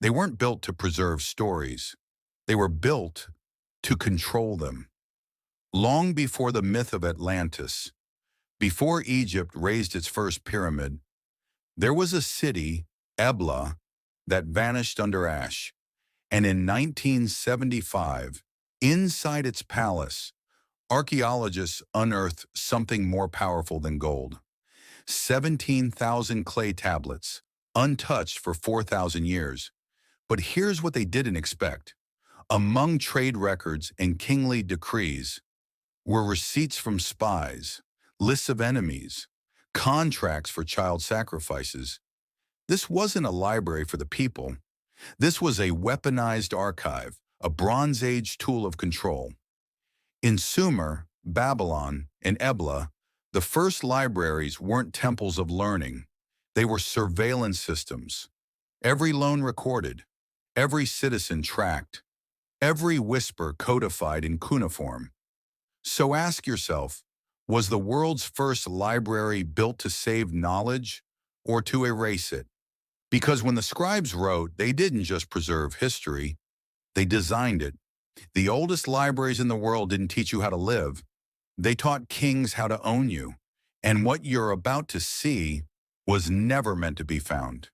They weren't built to preserve stories. They were built to control them. Long before the myth of Atlantis, before Egypt raised its first pyramid, there was a city, Ebla, that vanished under ash. And in 1975, inside its palace, archaeologists unearthed something more powerful than gold. 17,000 clay tablets, untouched for 4,000 years. But here's what they didn't expect. Among trade records and kingly decrees were receipts from spies, lists of enemies, contracts for child sacrifices. This wasn't a library for the people. This was a weaponized archive, a Bronze Age tool of control. In Sumer, Babylon, and Ebla, the first libraries weren't temples of learning. They were surveillance systems. Every loan recorded, every citizen tracked, every whisper codified in cuneiform. So ask yourself, was the world's first library built to save knowledge or to erase it? Because when the scribes wrote, they didn't just preserve history, they designed it. The oldest libraries in the world didn't teach you how to live. They taught kings how to own you. And what you're about to see was never meant to be found.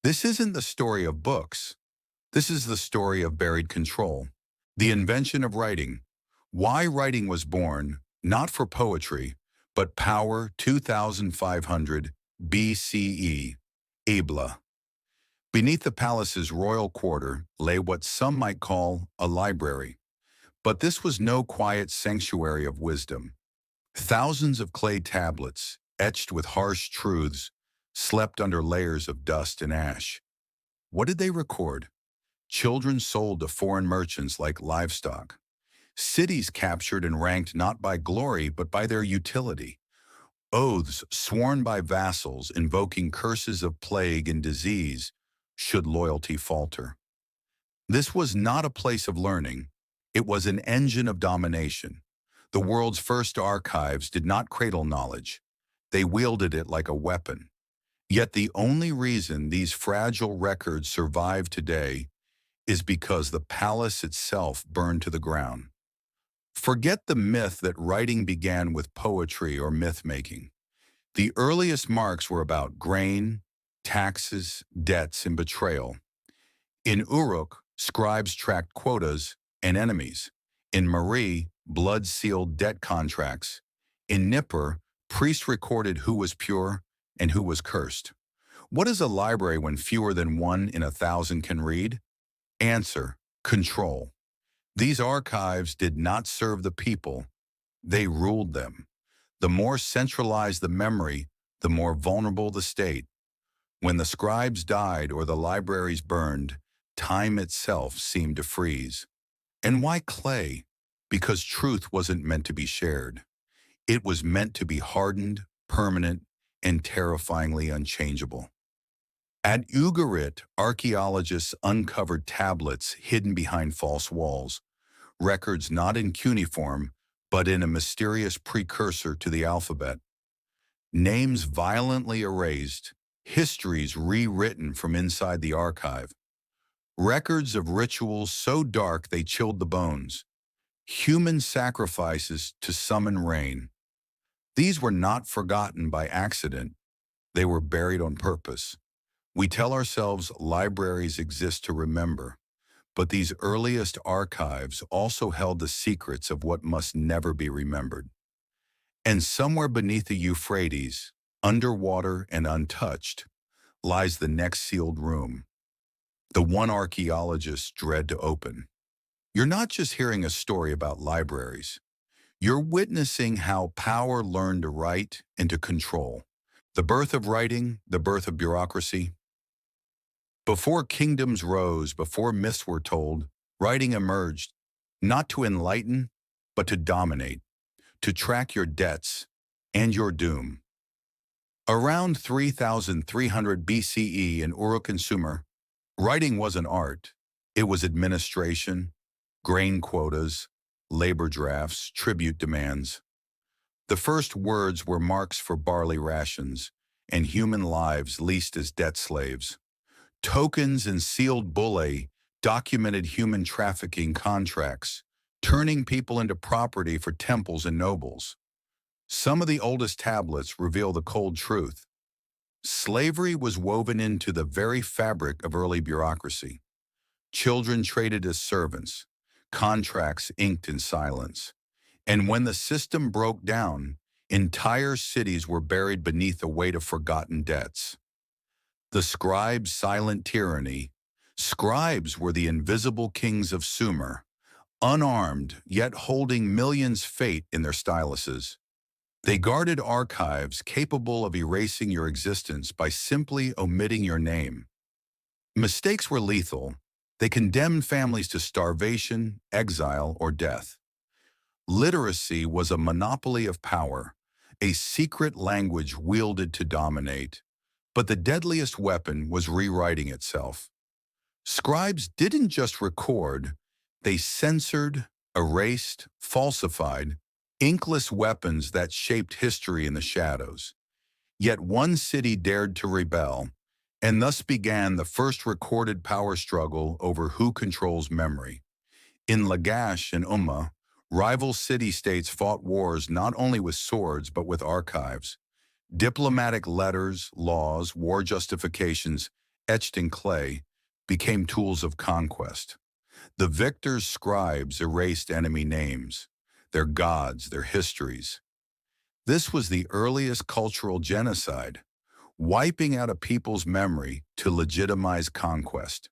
This isn't the story of books. This is the story of buried control. The invention of writing. Why writing was born, not for poetry, but power 2500 BCE. Ebla. Beneath the palace's royal quarter lay what some might call a library. But this was no quiet sanctuary of wisdom. Thousands of clay tablets, etched with harsh truths, slept under layers of dust and ash. What did they record? Children sold to foreign merchants like livestock. Cities captured and ranked not by glory but by their utility. Oaths sworn by vassals invoking curses of plague and disease should loyalty falter. This was not a place of learning. It was an engine of domination. The world's first archives did not cradle knowledge. They wielded it like a weapon. Yet the only reason these fragile records survive today is because the palace itself burned to the ground. Forget the myth that writing began with poetry or myth-making. The earliest marks were about grain, taxes, debts, and betrayal. In Uruk, scribes tracked quotas and enemies. In Mari, blood-sealed debt contracts. In Nippur, priests recorded who was pure and who was cursed. What is a library when fewer than 1 in 1,000 can read? Answer: control. These archives did not serve the people, they ruled them. The more centralized the memory, the more vulnerable the state. When the scribes died or the libraries burned, time itself seemed to freeze. And why clay? Because truth wasn't meant to be shared. It was meant to be hardened, permanent, and terrifyingly unchangeable. At Ugarit, archaeologists uncovered tablets hidden behind false walls, records not in cuneiform, but in a mysterious precursor to the alphabet. Names violently erased, histories rewritten from inside the archive. Records of rituals so dark they chilled the bones. Human sacrifices to summon rain. These were not forgotten by accident. They were buried on purpose. We tell ourselves libraries exist to remember, but these earliest archives also held the secrets of what must never be remembered. And somewhere beneath the Euphrates, underwater and untouched, lies the next sealed room, the one archaeologists dread to open. You're not just hearing a story about libraries. You're witnessing how power learned to write and to control. The birth of writing, the birth of bureaucracy. Before kingdoms rose, before myths were told, writing emerged, not to enlighten, but to dominate, to track your debts and your doom. Around 3,300 BCE in Uruk and Sumer, writing wasn't art. It was administration, grain quotas, labor drafts, tribute demands. The first words were marks for barley rations and human lives leased as debt slaves. Tokens and sealed bullae documented human trafficking contracts, turning people into property for temples and nobles. Some of the oldest tablets reveal the cold truth. Slavery was woven into the very fabric of early bureaucracy. Children traded as servants, contracts inked in silence. And when the system broke down, entire cities were buried beneath the weight of forgotten debts. The scribes' silent tyranny. Scribes were the invisible kings of Sumer, unarmed yet holding millions' fate in their styluses. They guarded archives capable of erasing your existence by simply omitting your name. Mistakes were lethal. They condemned families to starvation, exile, or death. Literacy was a monopoly of power, a secret language wielded to dominate. But the deadliest weapon was rewriting itself. Scribes didn't just record, they censored, erased, falsified, inkless weapons that shaped history in the shadows. Yet one city dared to rebel, and thus began the first recorded power struggle over who controls memory. In Lagash and Umma, rival city-states fought wars not only with swords but with archives. Diplomatic letters, laws, war justifications, etched in clay, became tools of conquest. The victor's scribes erased enemy names, their gods, their histories. This was the earliest cultural genocide, wiping out a people's memory to legitimize conquest.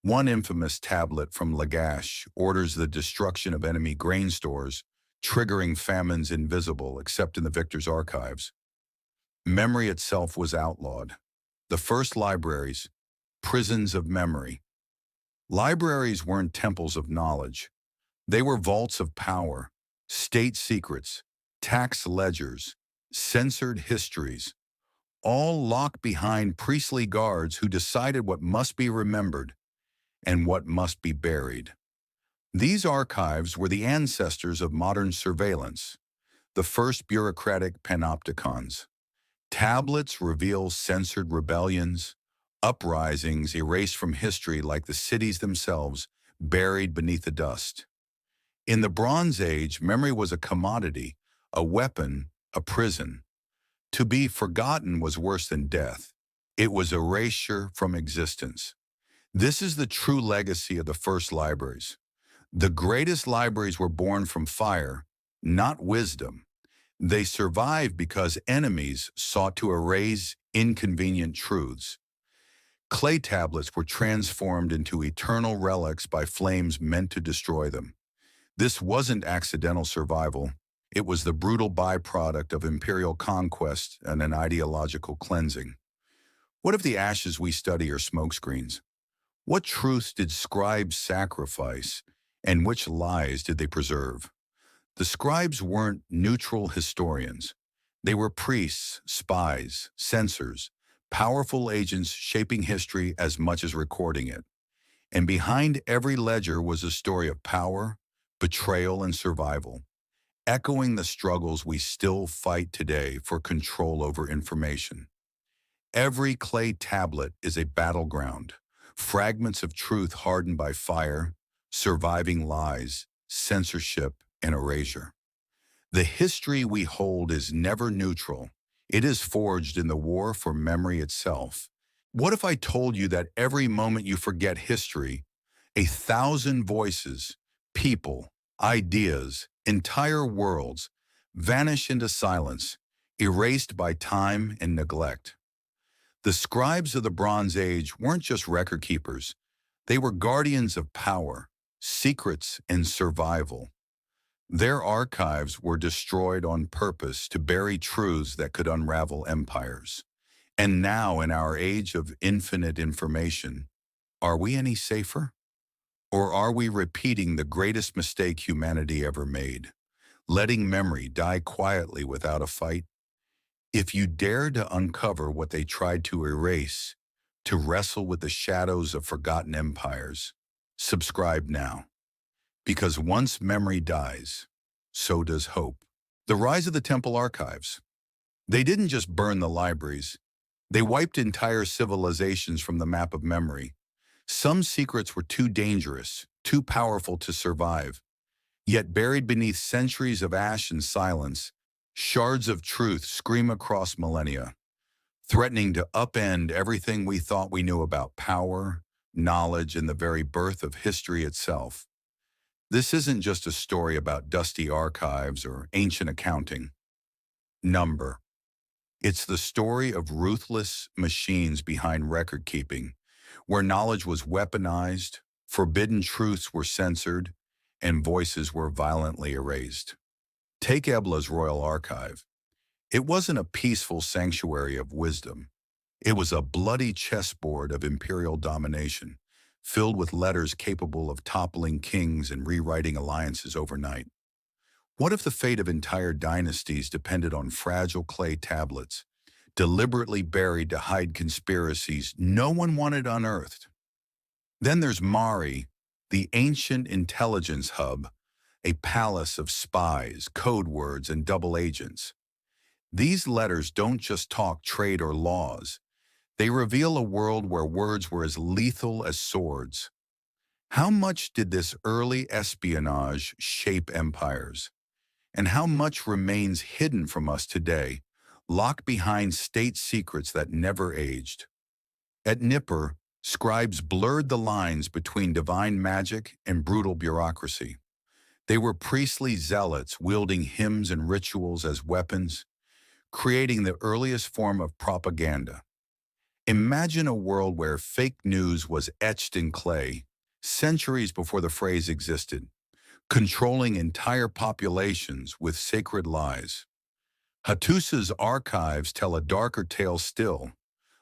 One infamous tablet from Lagash orders the destruction of enemy grain stores, triggering famines invisible except in the victor's archives. Memory itself was outlawed. The first libraries, prisons of memory. Libraries weren't temples of knowledge. They were vaults of power, state secrets, tax ledgers, censored histories, all locked behind priestly guards who decided what must be remembered and what must be buried. These archives were the ancestors of modern surveillance, the first bureaucratic panopticons. Tablets reveal censored rebellions, uprisings erased from history like the cities themselves, buried beneath the dust. In the Bronze Age, memory was a commodity, a weapon, a prison. To be forgotten was worse than death. It was erasure from existence. This is the true legacy of the first libraries. The greatest libraries were born from fire, not wisdom. They survived because enemies sought to erase inconvenient truths. Clay tablets were transformed into eternal relics by flames meant to destroy them. This wasn't accidental survival. It was the brutal byproduct of imperial conquest and an ideological cleansing. What if the ashes we study are smokescreens? What truths did scribes sacrifice, and which lies did they preserve? The scribes weren't neutral historians. They were priests, spies, censors, powerful agents shaping history as much as recording it. And behind every ledger was a story of power, betrayal, and survival, echoing the struggles we still fight today for control over information. Every clay tablet is a battleground, fragments of truth hardened by fire, surviving lies, censorship, and erasure. The history we hold is never neutral. It is forged in the war for memory itself. What if I told you that every moment you forget history, 1,000 voices, people, ideas, entire worlds vanish into silence, erased by time and neglect? The scribes of the Bronze Age weren't just record keepers. They were guardians of power, secrets, and survival. Their archives were destroyed on purpose to bury truths that could unravel empires. And now, in our age of infinite information, are we any safer? Or are we repeating the greatest mistake humanity ever made, letting memory die quietly without a fight? If you dare to uncover what they tried to erase, to wrestle with the shadows of forgotten empires, subscribe now. Because once memory dies, so does hope. The rise of the temple archives. They didn't just burn the libraries, They wiped entire civilizations from the map of memory. Some secrets were too dangerous, too powerful to survive. Yet buried beneath centuries of ash and silence, shards of truth scream across millennia, threatening to upend everything we thought we knew about power, knowledge, and the very birth of history itself. This isn't just a story about dusty archives or ancient accounting. Number. It's the story of ruthless machines behind record keeping, where knowledge was weaponized, forbidden truths were censored, and voices were violently erased. Take Ebla's Royal Archive. It wasn't a peaceful sanctuary of wisdom. It was a bloody chessboard of imperial domination, filled with letters capable of toppling kings and rewriting alliances overnight. What if the fate of entire dynasties depended on fragile clay tablets, deliberately buried to hide conspiracies no one wanted unearthed? Then there's Mari, the ancient intelligence hub, a palace of spies, code words, and double agents. These letters don't just talk trade or laws. They reveal a world where words were as lethal as swords. How much did this early espionage shape empires? And how much remains hidden from us today, locked behind state secrets that never aged? At Nippur, scribes blurred the lines between divine magic and brutal bureaucracy. They were priestly zealots wielding hymns and rituals as weapons, creating the earliest form of propaganda. Imagine a world where fake news was etched in clay, centuries before the phrase existed, controlling entire populations with sacred lies. Hattusa's archives tell a darker tale still,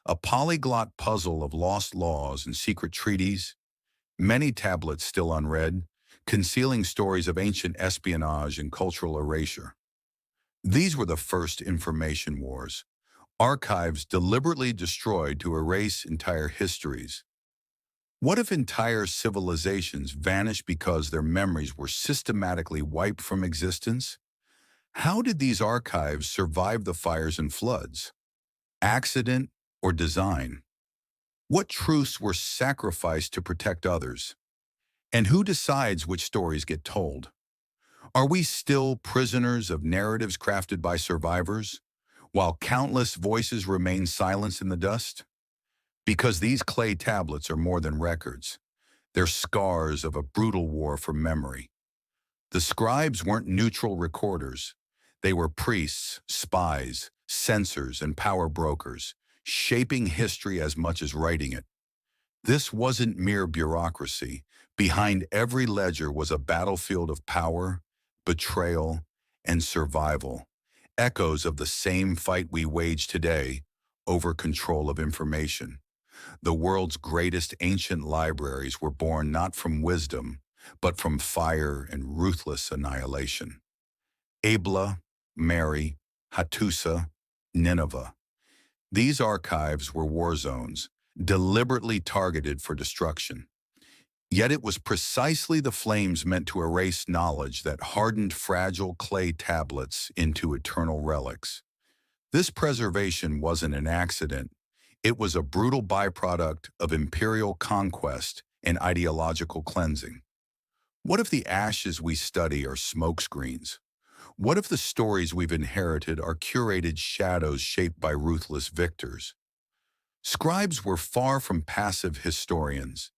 a polyglot puzzle of lost laws and secret treaties, many tablets still unread, concealing stories of ancient espionage and cultural erasure. These were the first information wars, archives deliberately destroyed to erase entire histories. What if entire civilizations vanished because their memories were systematically wiped from existence? How did these archives survive the fires and floods? Accident or design? What truths were sacrificed to protect others? And who decides which stories get told? Are we still prisoners of narratives crafted by survivors, while countless voices remain silenced in the dust? Because these clay tablets are more than records. They're scars of a brutal war for memory. The scribes weren't neutral recorders. They were priests, spies, censors, and power brokers, shaping history as much as writing it. This wasn't mere bureaucracy. Behind every ledger was a battlefield of power, betrayal, and survival, echoes of the same fight we wage today over control of information. The world's greatest ancient libraries were born not from wisdom, but from fire and ruthless annihilation. Ebla, Mary, Hattusa, Nineveh. These archives were war zones, deliberately targeted for destruction. Yet it was precisely the flames meant to erase knowledge that hardened fragile clay tablets into eternal relics. This preservation wasn't an accident. It was a brutal byproduct of imperial conquest and ideological cleansing. What if the ashes we study are smokescreens? What if the stories we've inherited are curated shadows shaped by ruthless victors? Scribes were far from passive historians.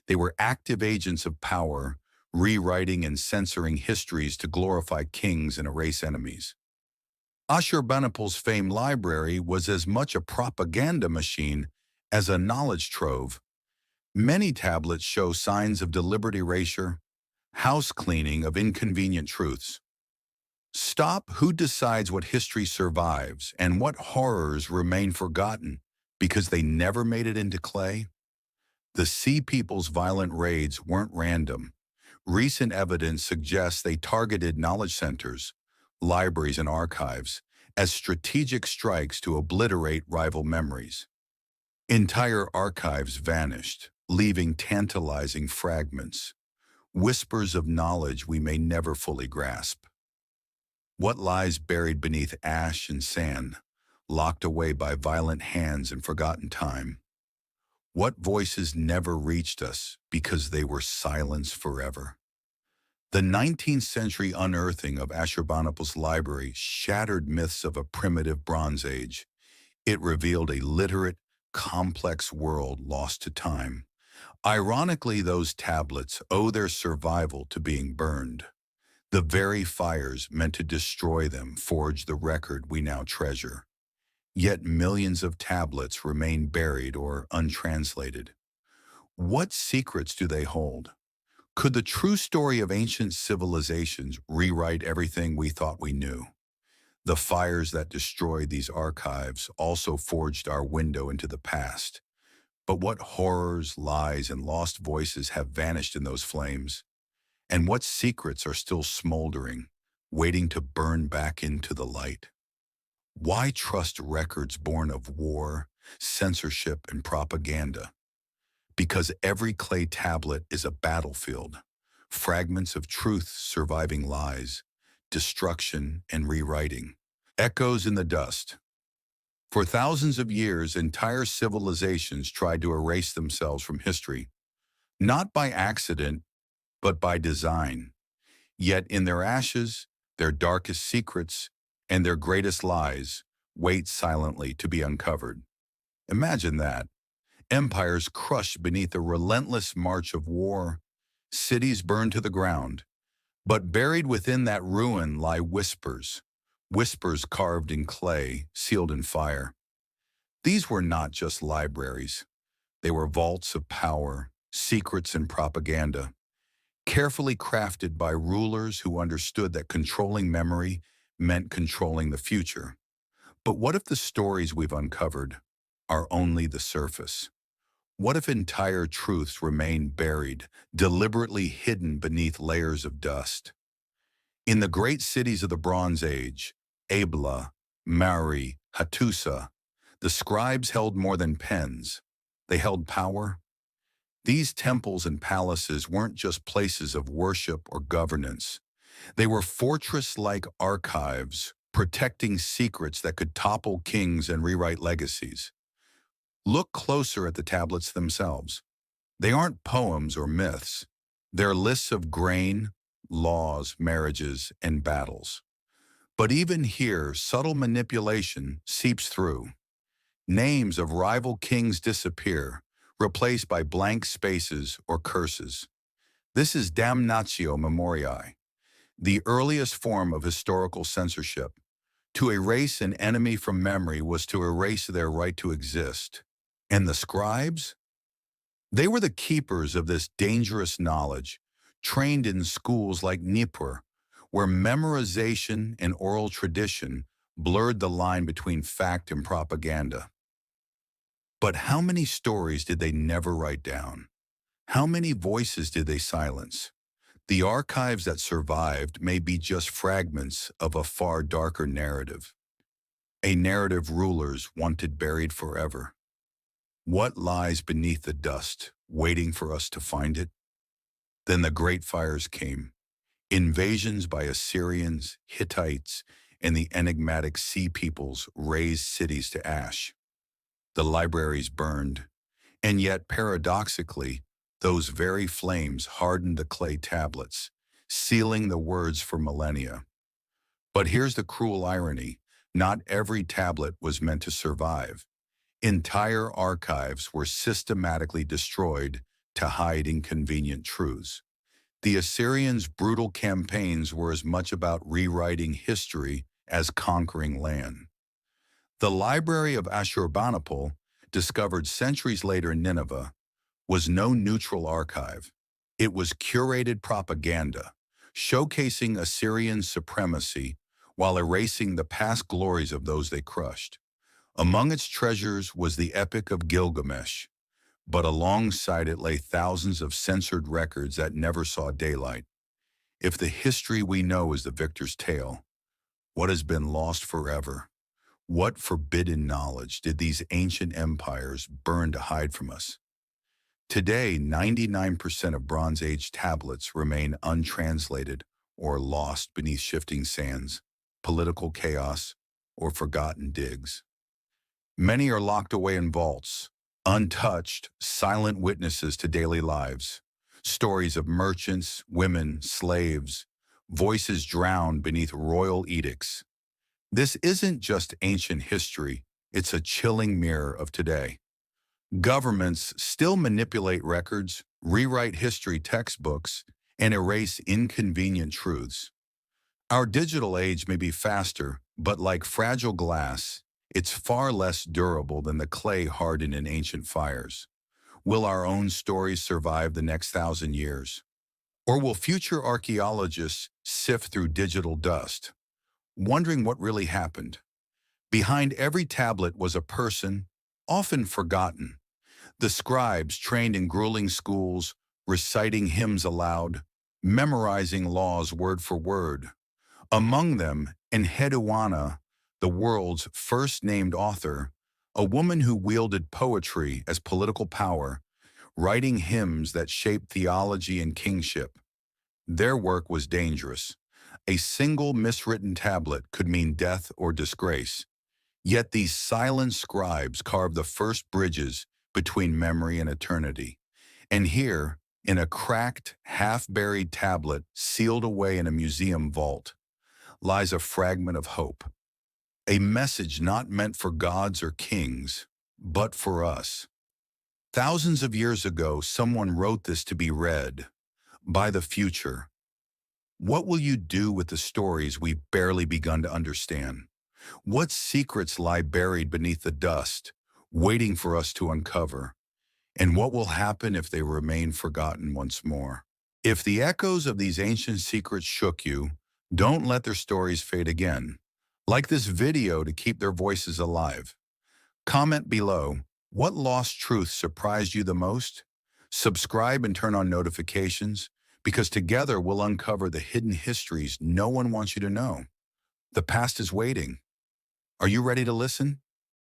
They were active agents of power, rewriting and censoring histories to glorify kings and erase enemies. Ashurbanipal's famed library was as much a propaganda machine as a knowledge trove. Many tablets show signs of deliberate erasure, house cleaning of inconvenient truths. Stop who decides what history survives and what horrors remain forgotten because they never made it into clay? The Sea People's violent raids weren't random. Recent evidence suggests they targeted knowledge centers, libraries, and archives as strategic strikes to obliterate rival memories. Entire archives vanished, leaving tantalizing fragments, whispers of knowledge we may never fully grasp. What lies buried beneath ash and sand? locked away by violent hands in forgotten time? What voices never reached us because they were silenced forever? The 19th century unearthing of Ashurbanipal's library shattered myths of a primitive Bronze Age. It revealed a literate, complex world lost to time. Ironically, those tablets owe their survival to being burned. The very fires meant to destroy them forged the record we now treasure. Yet millions of tablets remain buried or untranslated. What secrets do they hold? Could the true story of ancient civilizations rewrite everything we thought we knew? The fires that destroyed these archives also forged our window into the past. But what horrors, lies, and lost voices have vanished in those flames? And what secrets are still smoldering, waiting to burn back into the light? Why trust records born of war, censorship, and propaganda? Because every clay tablet is a battlefield, fragments of truth surviving lies, destruction and rewriting, echoes in the dust. For thousands of years, entire civilizations tried to erase themselves from history, not by accident, but by design. Yet in their ashes, their darkest secrets, and their greatest lies wait silently to be uncovered. Imagine that. Empires crushed beneath a relentless march of war, cities burned to the ground. But buried within that ruin lie whispers, whispers carved in clay, sealed in fire. These were not just libraries. They were vaults of power, secrets and propaganda, carefully crafted by rulers who understood that controlling memory meant controlling the future. But what if the stories we've uncovered are only the surface? What if entire truths remain buried, deliberately hidden beneath layers of dust? In the great cities of the Bronze Age, Ebla, Mari, Hattusa, the scribes held more than pens. They held power. These temples and palaces weren't just places of worship or governance. They were fortress-like archives, protecting secrets that could topple kings and rewrite legacies. Look closer at the tablets themselves. They aren't poems or myths. They're lists of grain, laws, marriages, and battles. But even here, subtle manipulation seeps through. Names of rival kings disappear, replaced by blank spaces or curses. This is damnatio memoriae, the earliest form of historical censorship. To erase an enemy from memory was to erase their right to exist. And the scribes? They were the keepers of this dangerous knowledge, trained in schools like Nippur, where memorization and oral tradition blurred the line between fact and propaganda. But how many stories did they never write down? How many voices did they silence? The archives that survived may be just fragments of a far darker narrative, a narrative rulers wanted buried forever. What lies beneath the dust, waiting for us to find it? Then the great fires came. Invasions by Assyrians, Hittites, and the enigmatic sea peoples razed cities to ash. The libraries burned, and yet paradoxically, those very flames hardened the clay tablets, sealing the words for millennia. But here's the cruel irony. Not every tablet was meant to survive. Entire archives were systematically destroyed to hide inconvenient truths. The Assyrians' brutal campaigns were as much about rewriting history as conquering land. The library of Ashurbanipal, discovered centuries later in Nineveh, was no neutral archive. It was curated propaganda, showcasing Assyrian supremacy while erasing the past glories of those they crushed. Among its treasures was the Epic of Gilgamesh, but alongside it lay thousands of censored records that never saw daylight. If the history we know is the victor's tale, what has been lost forever? What forbidden knowledge did these ancient empires burn to hide from us? Today, 99% of Bronze Age tablets remain untranslated or lost beneath shifting sands, political chaos, or forgotten digs. Many are locked away in vaults, untouched, silent witnesses to daily lives. Stories of merchants, women, slaves, voices drowned beneath royal edicts. This isn't just ancient history, it's a chilling mirror of today. Governments still manipulate records, rewrite history textbooks, and erase inconvenient truths. Our digital age may be faster, but like fragile glass, it's far less durable than the clay hardened in ancient fires. Will our own stories survive the next 1,000 years? Or will future archaeologists sift through digital dust, wondering what really happened? Behind every tablet was a person, often forgotten. The scribes trained in grueling schools, reciting hymns aloud, memorizing laws word for word. Among them, Enheduanna, the world's first named author, a woman who wielded poetry as political power, writing hymns that shaped theology and kingship. Their work was dangerous. A single miswritten tablet could mean death or disgrace. Yet these silent scribes carved the first bridges between memory and eternity. And here, in a cracked, half-buried tablet sealed away in a museum vault, lies a fragment of hope, a message not meant for gods or kings, but for us. Thousands of years ago, someone wrote this to be read by the future. What will you do with the stories we've barely begun to understand? What secrets lie buried beneath the dust, waiting for us to uncover? And what will happen if they remain forgotten once more? If the echoes of these ancient secrets shook you, don't let their stories fade again. Like this video to keep their voices alive. Comment below, what lost truth surprised you the most? Subscribe and turn on notifications, because together we'll uncover the hidden histories no one wants you to know. The past is waiting. Are you ready to listen?